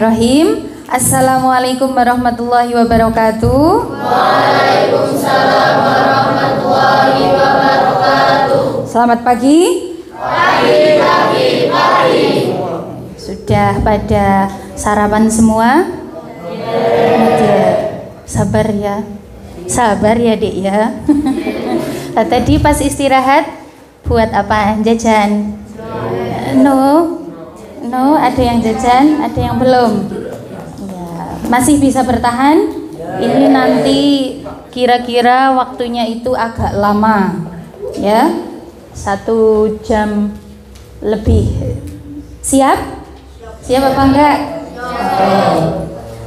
Bismillahirrahmanirrahim. Assalamualaikum warahmatullahi wabarakatuh. Waalaikumsalam warahmatullahi wabarakatuh. Selamat pagi. Pagi. Sudah pada sarapan semua? Ya. Sabar ya Dek ya. Tadi pas istirahat buat apa? Jajan? No, ada yang jajan, ada yang belum. Ya, masih bisa bertahan. Ini nanti kira-kira waktunya itu agak lama, ya, 1 jam lebih. Siap apa enggak? Oke.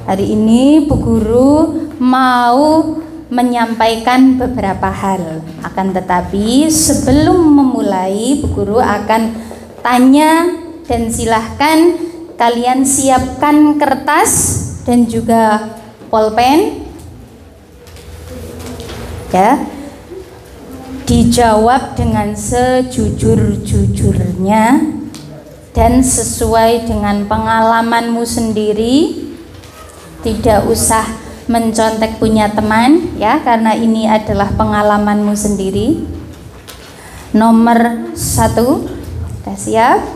Hari ini Bu Guru mau menyampaikan beberapa hal. Akan tetapi sebelum memulai, Bu Guru akan tanya. Dan silahkan kalian siapkan kertas dan juga pulpen, ya. Dijawab dengan sejujur-jujurnya dan sesuai dengan pengalamanmu sendiri. Tidak usah mencontek punya teman, ya, karena ini adalah pengalamanmu sendiri. Nomor 1, sudah siap?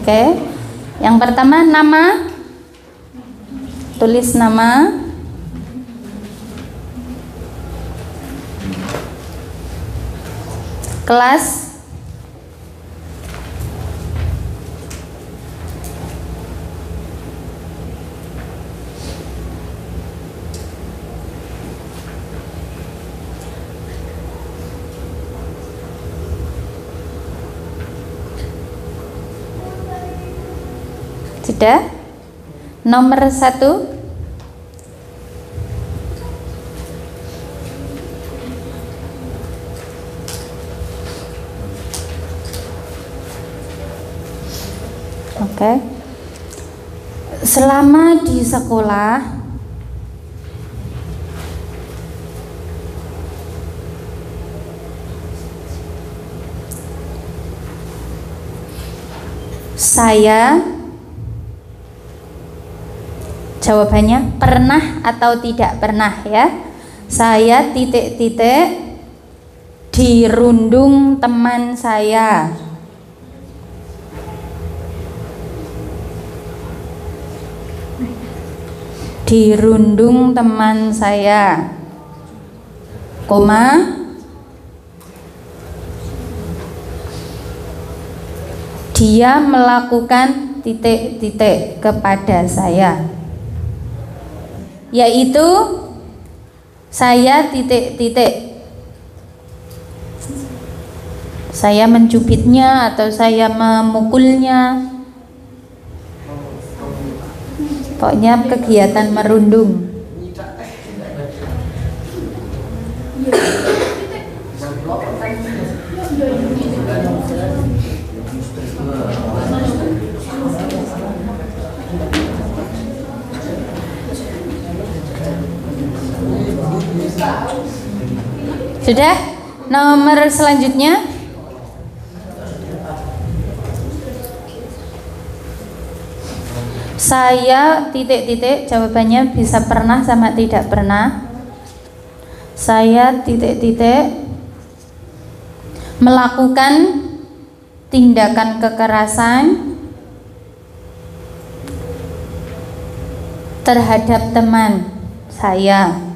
Oke. Yang pertama, nama. Tulis nama. Kelas. Sudah? Nomor 1. Oke. Selama di sekolah saya, jawabannya pernah atau tidak pernah, ya. Saya titik-titik dirundung teman saya. Dirundung teman saya. Koma. Dia melakukan titik-titik kepada saya. Yaitu saya titik-titik. Saya mencubitnya atau saya memukulnya. Pokoknya kegiatan merundung. Sudah? Nomor selanjutnya. Saya titik-titik, jawabannya bisa pernah sama tidak pernah. Saya titik-titik melakukan tindakan kekerasan terhadap teman saya.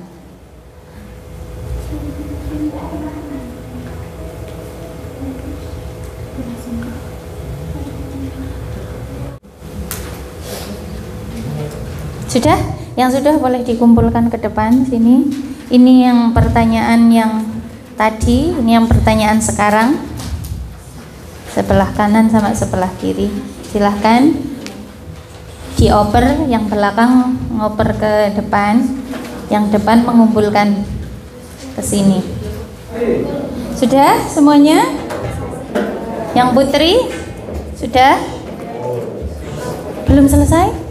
Sudah? Yang sudah boleh dikumpulkan ke depan sini. Ini yang pertanyaan yang tadi, ini yang pertanyaan sekarang. Sebelah kanan sama sebelah kiri. Silahkan dioper, yang belakang ngoper ke depan, yang depan mengumpulkan ke sini. Sudah semuanya? Yang Putri? Sudah? Belum selesai?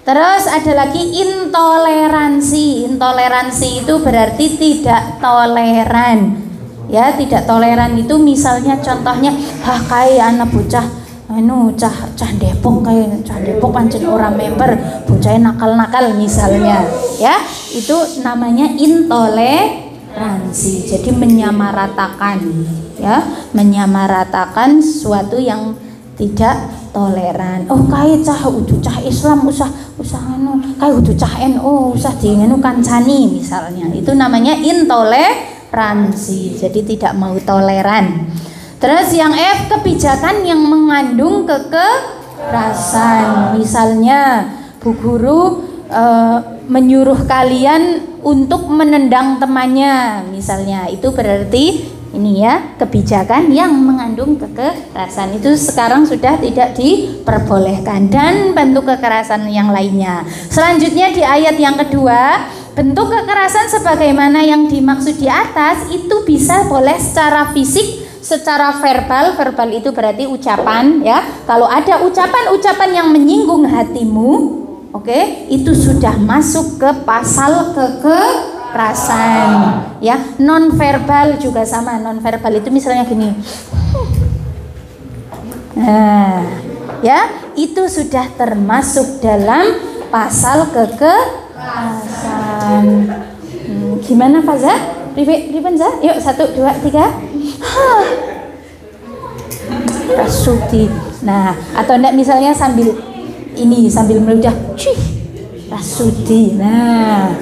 Terus ada lagi intoleransi. Intoleransi itu berarti tidak toleran. Ya, tidak toleran itu misalnya contohnya, kayak anak bocah cah Depok, kayak cah Depok pancen orang member, bocah nakal-nakal misalnya. Ya, itu namanya intoleransi. Jadi menyamaratakan, ya, menyamaratakan sesuatu yang tidak toleran. Kayak cah Islam usah kayak cah NU usah diingenu kancani misalnya. Itu namanya intoleransi. Jadi tidak mau toleran. Terus yang F, kebijakan yang mengandung kekerasan. Misalnya Bu Guru menyuruh kalian untuk menendang temannya misalnya. Itu berarti ini ya, kebijakan yang mengandung kekerasan. Itu sekarang sudah tidak diperbolehkan. Dan bentuk kekerasan yang lainnya. Selanjutnya di ayat yang kedua, bentuk kekerasan sebagaimana yang dimaksud di atas itu bisa boleh secara fisik, secara verbal. Verbal itu berarti ucapan, ya. Kalau ada ucapan-ucapan yang menyinggung hatimu, itu sudah masuk ke pasal kekerasan, ya. Non verbal juga sama. Non verbal itu misalnya gini, ya, itu sudah termasuk dalam pasal kekerasan. Gimana Faza? Riben Za? Yuk 1, 2, 3. Rasuti. Nah, atau enggak misalnya sambil meludah, cuy, Rasuti. Nah,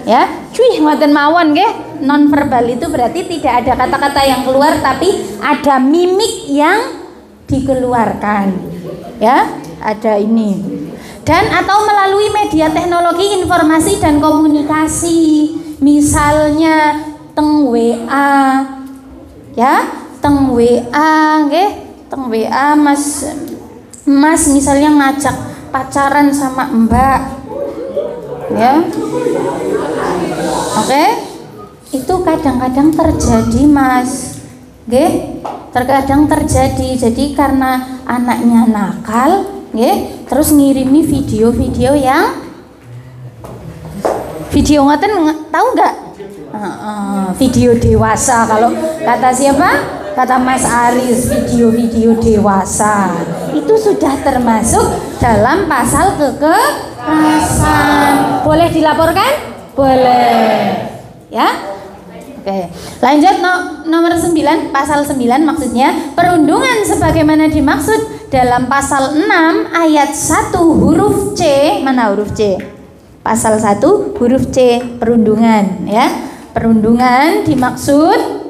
ya, cuy ngoten mawon nggih. Non verbal itu berarti tidak ada kata-kata yang keluar tapi ada mimik yang dikeluarkan. Ya, ada ini. Dan atau melalui media teknologi informasi dan komunikasi. Misalnya teng WA, ya, teng WA nggih, teng WA Mas misalnya ngajak pacaran sama Mbak, ya. Itu kadang-kadang terjadi Mas, nggih, terkadang terjadi. Jadi karena anaknya nakal, nggih, terus ngirimi video-video yang video ngoten, tahu nggak? Video dewasa. Kalau kata siapa? Kata Mas Aris, video-video dewasa. Itu sudah termasuk dalam pasal kekerasan. Boleh dilaporkan? Boleh. Ya? Lanjut nomor 9, pasal 9 maksudnya perundungan sebagaimana dimaksud dalam pasal 6 ayat 1 huruf C. Mana huruf C? Pasal 1 huruf C, perundungan, ya. Perundungan dimaksud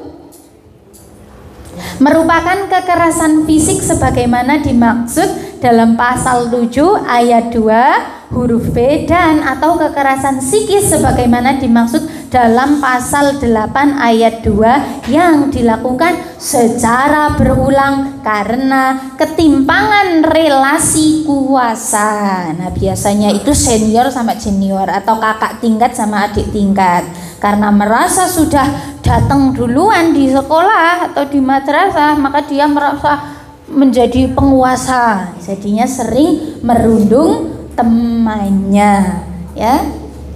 merupakan kekerasan fisik sebagaimana dimaksud dalam pasal 7 ayat 2 huruf B, dan atau kekerasan psikis sebagaimana dimaksud dalam pasal 8 ayat 2 yang dilakukan secara berulang karena ketimpangan relasi kuasa. Nah, biasanya itu senior sama junior atau kakak tingkat sama adik tingkat. Karena merasa sudah datang duluan di sekolah atau di madrasah, maka dia merasa menjadi penguasa. Jadinya sering merundung temannya, ya.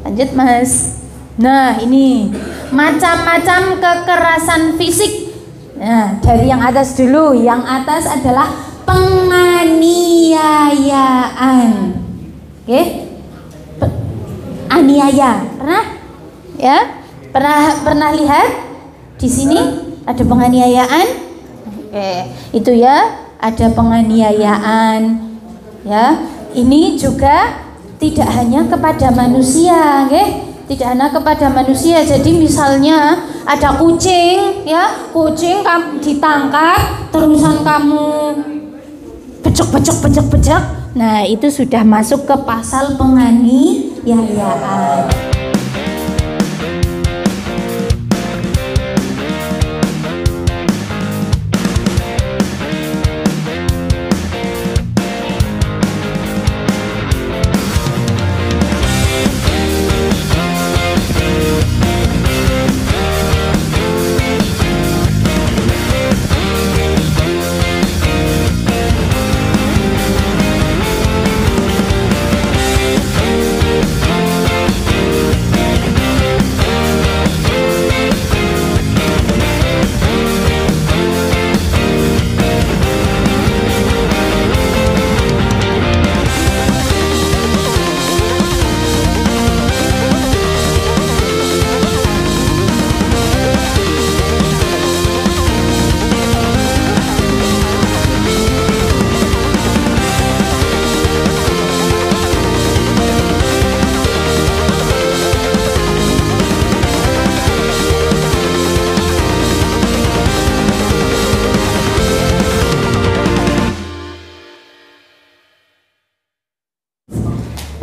Lanjut Mas. Nah, ini macam-macam kekerasan fisik. Nah, dari yang atas dulu. Yang atas adalah penganiayaan. Oke? Aniaya. Pernah? Ya? Pernah lihat? Di sini ada penganiayaan. Oke, itu ya, ada penganiayaan. Ya. Ini juga tidak hanya kepada manusia, oke? Tidak hanya kepada manusia. Jadi misalnya ada kucing, ya, kucing kamu ditangkap, terusan kamu becek. Nah, itu sudah masuk ke pasal penganiayaan.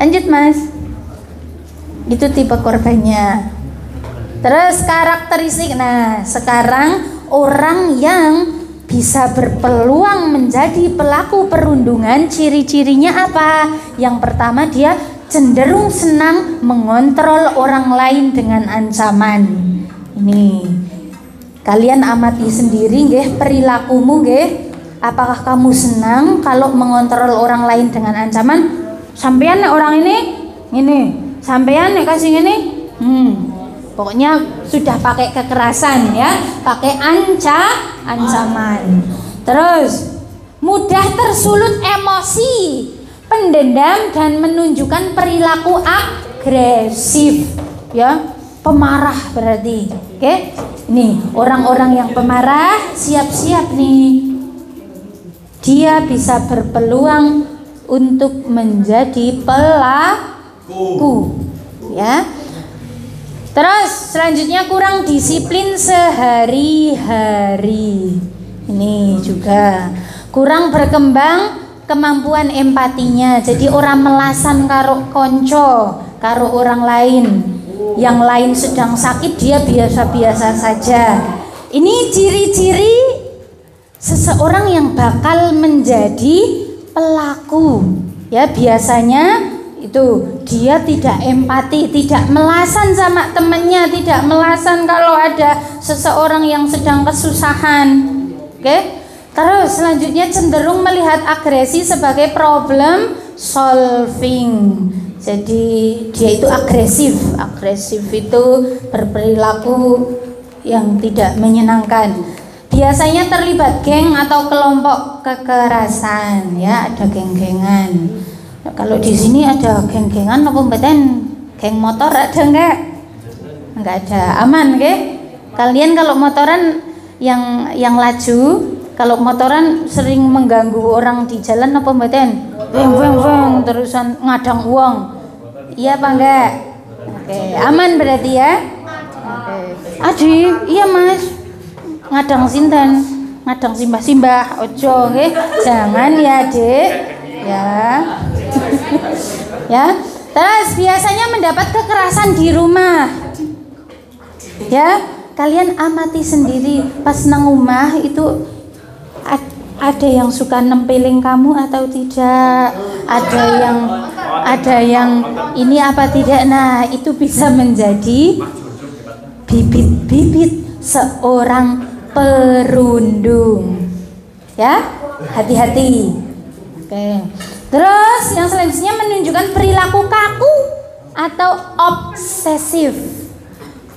Lanjut Mas. Itu tipe korbannya. Terus karakteristik. Nah, sekarang orang yang bisa berpeluang menjadi pelaku perundungan, ciri-cirinya apa? Yang pertama, dia cenderung senang mengontrol orang lain dengan ancaman. Ini kalian amati sendiri nggih perilakumu nggih. Apakah kamu senang kalau mengontrol orang lain dengan ancaman? Sampean nek orang ini, sampean nek kasih ini, pokoknya sudah pakai kekerasan ya, pakai ancaman. Terus mudah tersulut emosi, pendendam dan menunjukkan perilaku agresif ya, pemarah berarti. Oke, ini orang-orang yang pemarah siap-siap nih, dia bisa berpeluang untuk menjadi pelaku ya. Terus selanjutnya kurang disiplin sehari-hari. Ini juga kurang berkembang kemampuan empatinya. Jadi orang melasan karo konco, karo orang lain. Yang lain sedang sakit, dia biasa-biasa saja. Ini ciri-ciri seseorang yang bakal menjadi pelaku. Ya, biasanya itu dia tidak empati, tidak melasan sama temannya, tidak melasan kalau ada seseorang yang sedang kesusahan. Oke? Terus selanjutnya cenderung melihat agresi sebagai problem solving. Jadi dia itu agresif. Agresif itu berperilaku yang tidak menyenangkan. Biasanya terlibat geng atau kelompok kekerasan, ya, ada geng-gengan. Nah, kalau di sini ada geng-gengan apa mboten? Geng motor ada enggak? Enggak ada. Aman nggih? Kalian kalau motoran yang laju, kalau motoran sering mengganggu orang di jalan apa mboten? Weng terusan ngadang uang. Iya apa enggak? Oke, aman berarti ya? Oke. Adi, iya Mas. Ngadang sinten, ngadang simbah-simbah, ojo nggih, jangan ya Dek, ya. Ya. Terus biasanya mendapat kekerasan di rumah. Ya, kalian amati sendiri pas nang rumah itu ada yang suka nempelin kamu atau tidak? Ada yang ini apa tidak? Nah, itu bisa menjadi bibit-bibit seorang perundung. Ya, hati-hati. Oke. Terus yang selanjutnya menunjukkan perilaku kaku atau obsesif.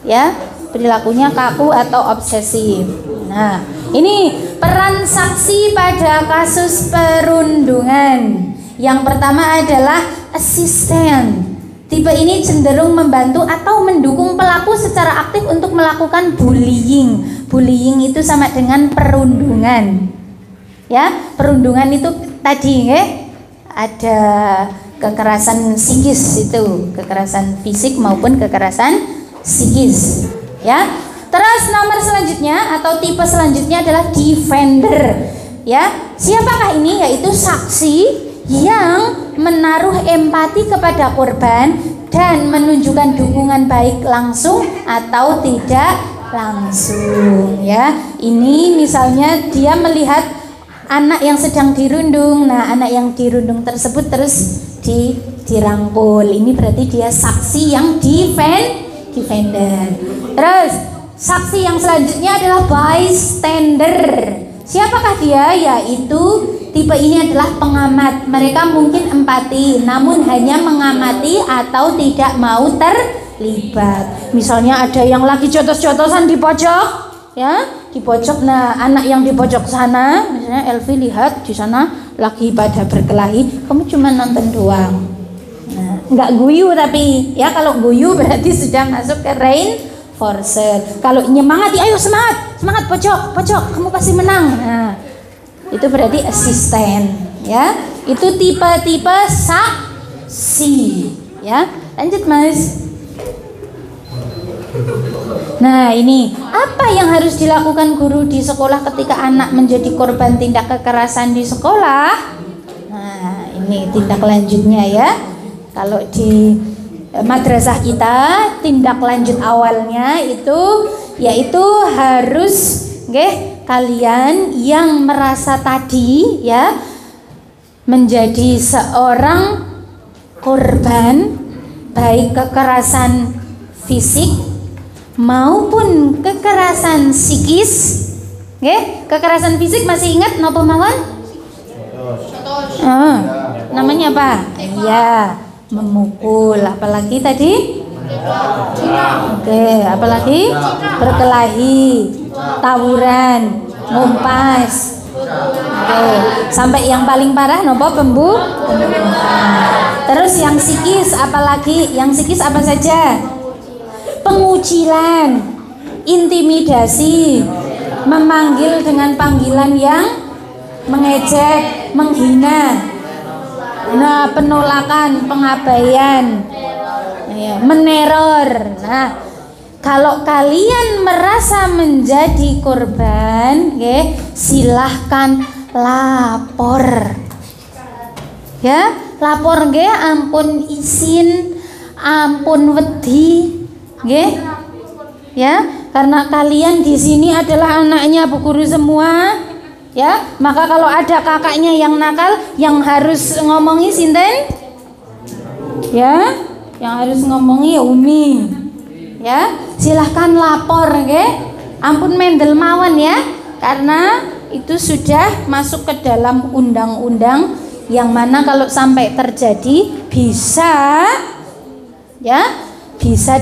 Ya, perilakunya kaku atau obsesif. Nah, ini peran saksi pada kasus perundungan. Yang pertama adalah asisten. Tipe ini cenderung membantu atau mendukung pelaku secara aktif untuk melakukan bullying. Bullying itu sama dengan perundungan. Ya, perundungan itu tadi ada kekerasan psikis, itu kekerasan fisik maupun kekerasan psikis. Ya. Terus nomor selanjutnya atau tipe selanjutnya adalah defender. Ya, siapakah ini? Yaitu saksi yang menaruh empati kepada korban dan menunjukkan dukungan baik langsung atau tidak langsung. Ya, ini misalnya dia melihat anak yang sedang dirundung. Nah, anak yang dirundung tersebut terus dirangkul. Ini berarti dia saksi yang defender. Terus saksi yang selanjutnya adalah bystander. Siapakah dia? Yaitu tipe ini adalah pengamat. Mereka mungkin empati, namun hanya mengamati atau tidak mau terlibat. Misalnya ada yang lagi jotos-jotosan di pojok, ya, di pojok. Nah, anak yang di pojok sana, misalnya Elvi lihat di sana lagi pada berkelahi, kamu cuma nonton doang. Nah, nggak guyu tapi, ya, kalau guyu berarti sudah masuk ke reinforcer. Kalau nyemangati, ayo semangat pojok, kamu pasti menang. Nah, itu berarti asisten, ya. Itu tipe-tipe saksi, ya. Lanjut Mas. Nah, ini apa yang harus dilakukan guru di sekolah ketika anak menjadi korban tindak kekerasan di sekolah? Nah, ini tindak lanjutnya ya. Kalau di madrasah kita tindak lanjut awalnya itu yaitu harus kalian yang merasa tadi ya menjadi seorang korban baik kekerasan fisik maupun kekerasan psikis. Kekerasan fisik masih ingat napa mawon? Namanya apa? Iya, memukul, apalagi tadi? Apalagi? Berkelahi, tawuran, ngumpas. Sampai yang paling parah nopo pembunuhan. Terus yang psikis apalagi? Yang psikis apa saja? Pengucilan, intimidasi, memanggil dengan panggilan yang mengejek, menghina. Nah, penolakan, pengabaian, meneror. Nah, kalau kalian merasa menjadi korban, silahkan lapor. Ya, lapor ampun izin, ampun wedi, ya, karena kalian di sini adalah anaknya Bu Guru semua. Ya, maka kalau ada kakaknya yang nakal, yang harus ngomongi sinten? Ya, yang harus ngomongi Umi. Ya, silahkan lapor, ampun mendel mawon ya, karena itu sudah masuk ke dalam undang-undang yang mana kalau sampai terjadi bisa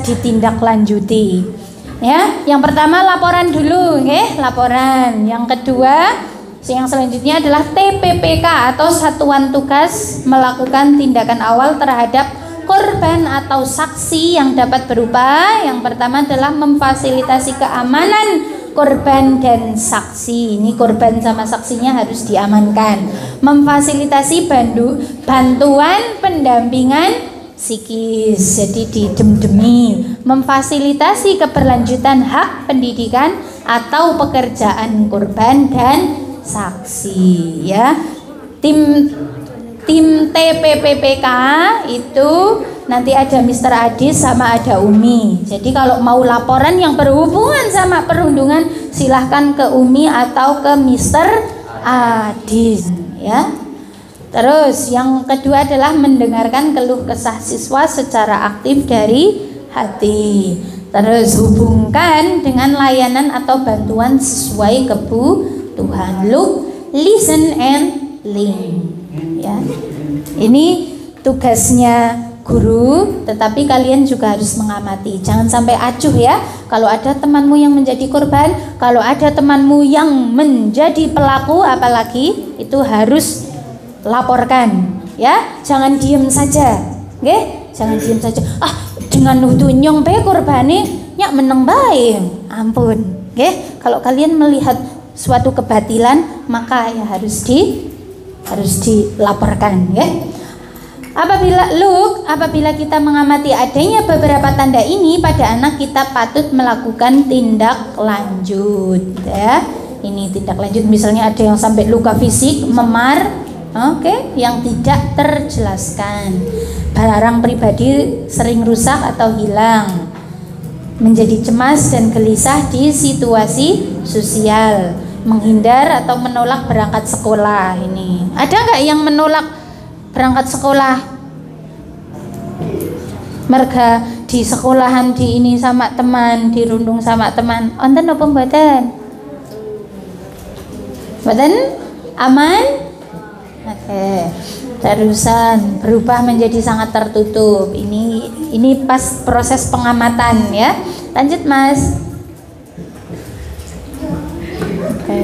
ditindaklanjuti. Ya, yang pertama laporan dulu, laporan. Yang kedua, yang selanjutnya adalah TPPK atau Satuan Tugas melakukan tindakan awal terhadap korban atau saksi yang dapat berupa yang pertama adalah memfasilitasi keamanan korban dan saksi. Ini korban sama saksinya harus diamankan. Memfasilitasi bantuan pendampingan psikis, jadi didem-demi. Memfasilitasi keberlanjutan hak pendidikan atau pekerjaan korban dan saksi, ya. Tim TPPPK itu nanti ada Mr. Adis sama ada Umi. Jadi kalau mau laporan yang berhubungan sama perundungan silahkan ke Umi atau ke Mr. Adis, ya. Terus yang kedua adalah mendengarkan keluh kesah siswa secara aktif dari hati. Terus hubungkan dengan layanan atau bantuan sesuai kebutuhan. Look, listen and link. Ya, ini tugasnya guru, tetapi kalian juga harus mengamati. Jangan sampai acuh ya. Kalau ada temanmu yang menjadi korban, kalau ada temanmu yang menjadi pelaku, apalagi itu harus laporkan. Ya, jangan diem saja. Jangan diem saja. Dengan nuduh nyong bae korbane nyak meneng bae. Ampun. Kalau kalian melihat suatu kebatilan, maka ya harus dilaporkan, ya. Apabila kita mengamati adanya beberapa tanda ini pada anak, kita patut melakukan tindak lanjut, ya. Ini tindak lanjut, misalnya ada yang sampai luka fisik, memar, yang tidak terjelaskan, barang pribadi sering rusak atau hilang, menjadi cemas dan gelisah di situasi sosial, menghindar atau menolak berangkat sekolah. Ini ada nggak yang menolak berangkat sekolah? Merga di sekolahan di ini sama teman, dirundung sama teman, onten apa mboten? Mboten? Aman? Oke. Terusan berubah menjadi sangat tertutup. Ini pas proses pengamatan, ya. Lanjut, Mas. Oke,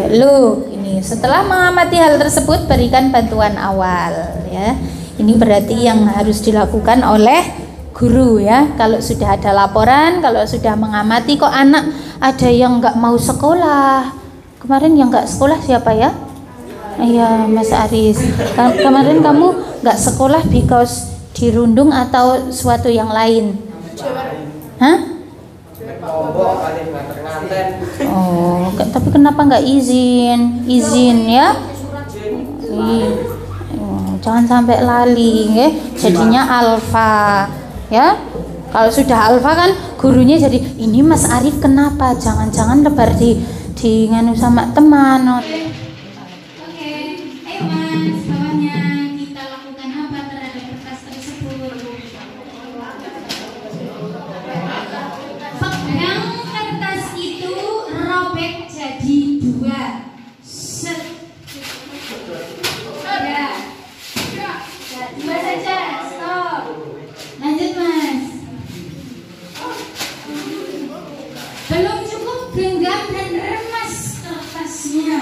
ini setelah mengamati hal tersebut berikan bantuan awal, ya. Ini berarti yang harus dilakukan oleh guru, ya. Kalau sudah ada laporan, kalau sudah mengamati kok anak ada yang nggak mau sekolah. Kemarin yang nggak sekolah siapa ya? Iya, Mas Aris. Kemarin kamu nggak sekolah because dirundung atau suatu yang lain? Hah? Oh, tapi kenapa nggak izin? Izin, ya? Jangan sampai lali, nggih. Jadinya alfa, ya. Kalau sudah alfa kan gurunya jadi ini Mas Arif kenapa? Jangan-jangan lebar di nganu sama teman. Oke, ayo Mas, bawahnya kita lakukan apa terhadap kertas tersebut? Pegang kertas itu, robek jadi 2. Set. Ya. 2 saja. Stop. Lanjut Mas. Belum cukup genggam dan remas kertasnya.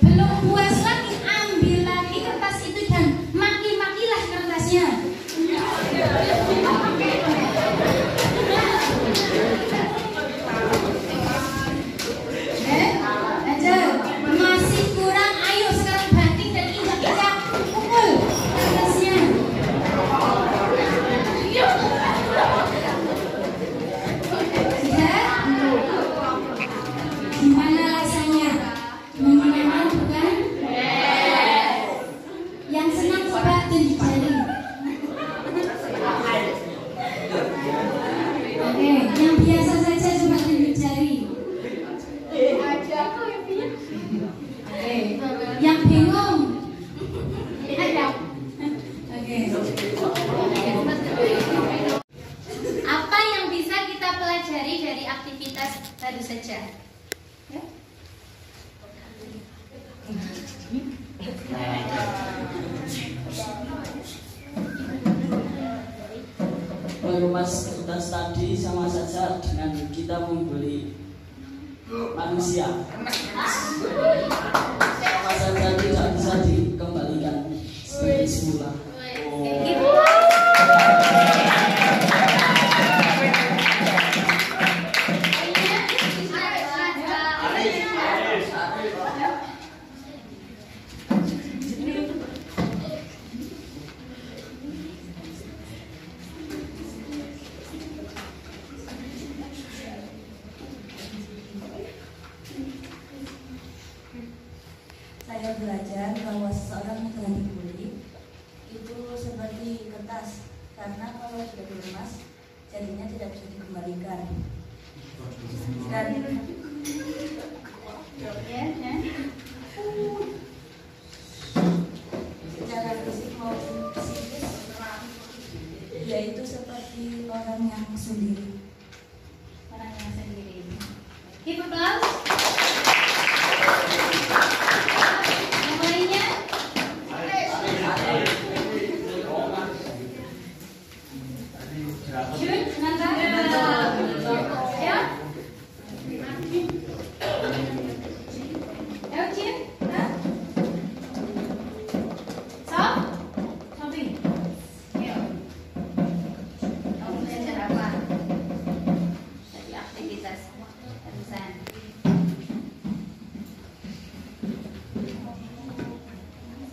Belum puas lagi, ambil lagi kertas itu dan maki-makilah kertasnya. Lanjut. Masih kurang, ayo sekarang banting dan injak-injak, pukul kertasnya. Gimana rasanya? Menyenangkan bukan? Yang senang coba tunjuk jari. Oke, yang biasa saja coba tunjuk jari. Oke, yang bingung. Ada. Oke. Apa yang bisa kita pelajari dari aktivitas baru saja? Ya? Mengemas kertas tadi sama saja dengan kita membeli manusia. Sama saja tidak bisa dikembalikan seperti semula. Saya belajar bahwa seseorang yang telah dibully itu seperti kertas, karena kalau sudah diremas jadinya tidak bisa dikembalikan. Dan secara fisik maupun psikis yaitu seperti orang yang sendiri. Orang yang sendiri. Give applause. Yang lainnya? Jun, Nanda? Ya? Elcin? Hah? Sob? Sobi? Ayo. Kamu belajar apa? Dari aktivitas barusan.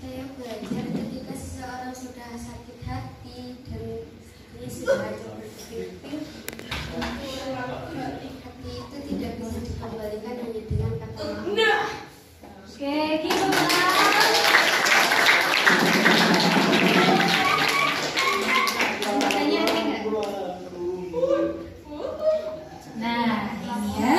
Saya belajar ketika seseorang sudah sakit hati dan ini sudah hancur berpikir, hati itu tidak bisa dikembalikan hanya dengan kata maaf. Oke, gitu kan. Tanya ada nggak? Nah, ini ya.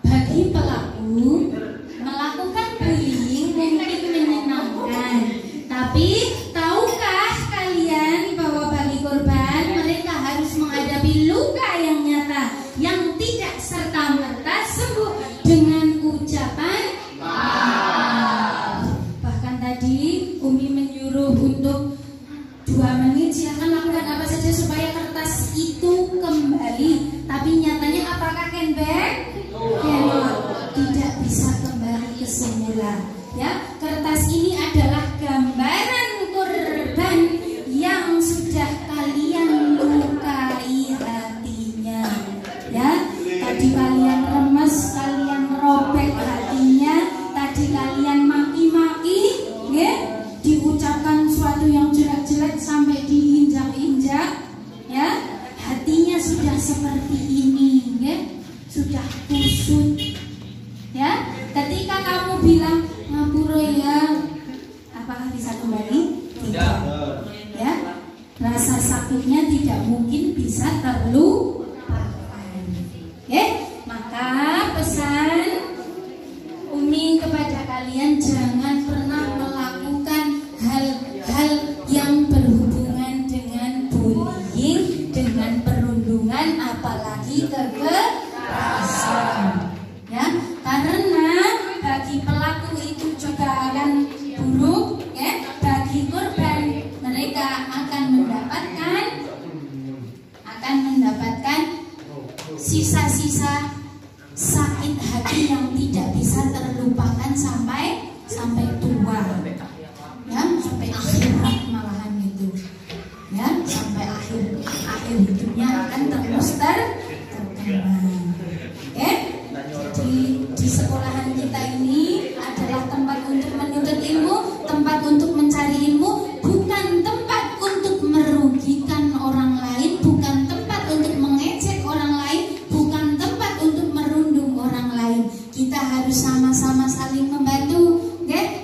Bagi pelaku, melakukan bullying mungkin menyenangkan. Tapi, tahukah kalian bahwa bagi korban, mereka harus menghadapi luka yang nyata, yang tidak serta-merta sembuh dengan ucapan maaf. Bahkan tadi Umi menyuruh untuk 2 menit silahkan lakukan apa saja supaya kertas itu kembali. Tapi nyatanya apakah can back? Cannot. Tidak bisa kembali ke semula. Ya, kertas ini adalah gambaran korban yang sudah kalian lukai hatinya. Ya, tadi kalian remes, kalian robek hatinya, tadi kalian maki-maki, ya, diucapkan suatu yang jelek-jelek sampai diinjak-injak, ya, hatinya sudah seperti ini, ya, sudah kusut. Ya, ketika kamu bilang ngapura ya, apakah bisa kembali? Tidak. Ya, rasa sakitnya tidak mungkin bisa terlupakan. Maka pesan Umi kepada kalian, jangan pernah melakukan hal-hal yang berhubungan dengan bullying, dengan perundungan, apalagi kekerasan. Ya, karena bagi pelaku itu juga akan buruk, ya. Bagi korban, mereka akan mendapatkan sisa-sisa sakit hati yang tidak bisa terlupakan sampai tua, ya, sampai akhirat malahan itu, ya, sampai akhir hidupnya akan terus terkenang. Jadi di sekolahan kita ini adalah tempat untuk menuntut ilmu, tempat untuk mencari ilmu, bukan tempat untuk merugikan orang lain, bukan tempat untuk mengejek orang lain, bukan tempat untuk merundung orang lain. Kita harus sama-sama saling membantu,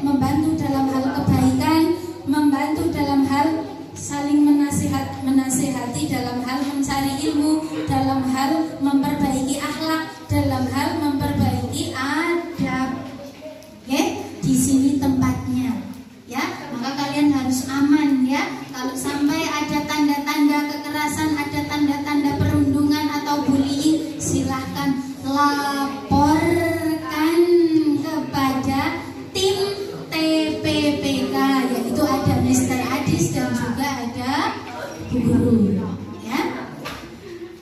membantu dalam hal kebaikan, membantu dalam hal saling menasehati, dalam hal mencari ilmu, dalam hal memperbaiki akhlak, dalam hal memperbaiki adab. Di sini tempatnya, ya. Maka kalian harus aman, ya. Kalau sampai ada tanda-tanda kekerasan, ada tanda-tanda perundungan atau bullying, silahkan laporkan kepada tim TPPK, yaitu ada Mr. Adis dan juga ada Bu Guru, ya.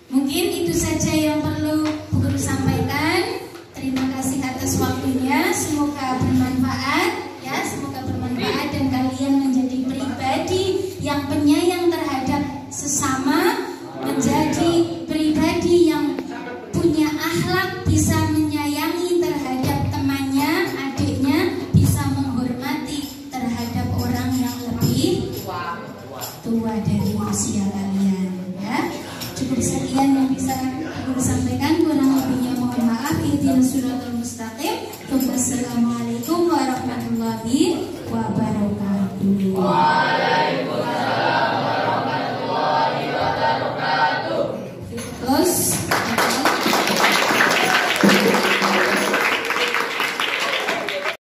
Mungkin itu saja yang perlu Bu Guru sampaikan. Terima kasih atas waktunya. Semoga bermanfaat, ya. Semoga bermanfaat dan kalian menjadi pribadi yang penyayang terhadap sesama, menjadi pribadi yang punya akhlak, bisa menyayangi terhadap temannya, adiknya, bisa menghormati terhadap orang yang lebih tua dari usia kalian, ya. Cukup sekian yang bisa aku sampaikan, kurang lebihnya mohon maaf. Ihdinas siratal mustaqim. Wassalamualaikum warahmatullahi wabarakatuh. Waalaikumsalam warahmatullahi wabarakatuh. Terus